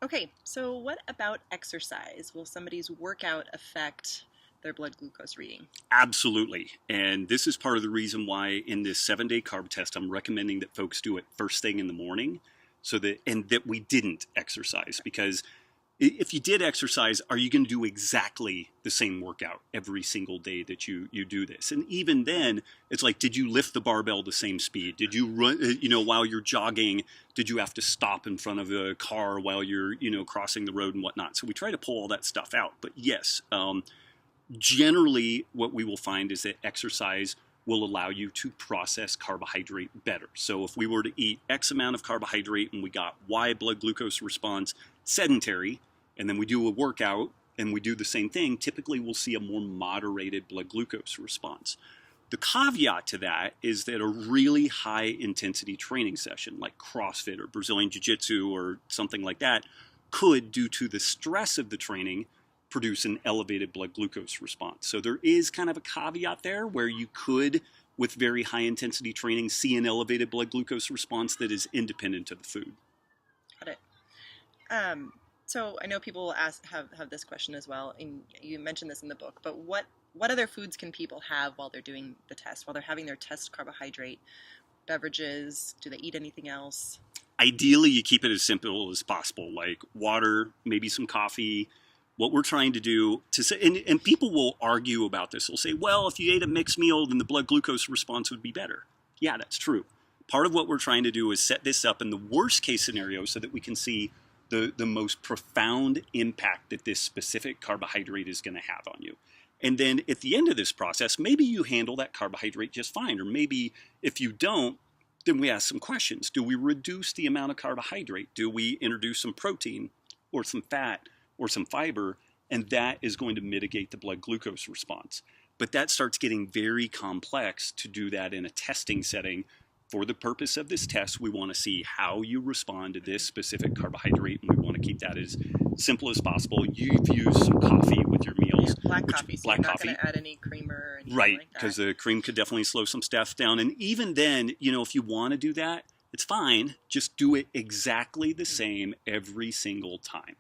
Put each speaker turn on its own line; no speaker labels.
Okay, so what about exercise? Will somebody's workout affect their blood glucose reading?
Absolutely. And this is part of the reason why in this 7 day carb test, I'm recommending that folks do it first thing in the morning and that we didn't exercise because if you did exercise, are you going to do exactly the same workout every single day that you do this? And even then, it's like, did you lift the barbell the same speed? Did you run, while you're jogging, did you have to stop in front of a car while you're, crossing the road and whatnot? So we try to pull all that stuff out. But yes, generally what we will find is that exercise will allow you to process carbohydrate better. So if we were to eat X amount of carbohydrate and we got Y blood glucose response sedentary, and then we do a workout and we do the same thing, typically we'll see a more moderated blood glucose response. The caveat to that is that a really high intensity training session like CrossFit or Brazilian Jiu-Jitsu or something like that could, due to the stress of the training, produce an elevated blood glucose response. So there is kind of a caveat there where you could, with very high intensity training, see an elevated blood glucose response that is independent of the food.
Got it. So I know people have this question as well, and you mentioned this in the book, but what other foods can people have while they're doing the test, while they're having their test carbohydrate? Beverages? Do they eat anything else?
Ideally, you keep it as simple as possible, like water, maybe some coffee. What we're trying to do to say, and people will argue about this. They'll say, well, if you ate a mixed meal, then the blood glucose response would be better. Yeah, that's true. Part of what we're trying to do is set this up in the worst case scenario so that we can see the most profound impact that this specific carbohydrate is going to have on you. And then at the end of this process, maybe you handle that carbohydrate just fine. Or maybe if you don't, then we ask some questions. Do we reduce the amount of carbohydrate? Do we introduce some protein or some fat or some fiber? And that is going to mitigate the blood glucose response. But that starts getting very complex to do that in a testing setting. For the purpose of this test, we want to see how you respond to this specific carbohydrate, and we want to keep that as simple as possible. You've used some coffee with your meals.
Black coffee, so
black
you're not
coffee.
going to add any creamer or anything
Right,
like that.
because the cream could definitely slow some stuff down. And even then, if you want to do that, it's fine. Just do it exactly the same every single time.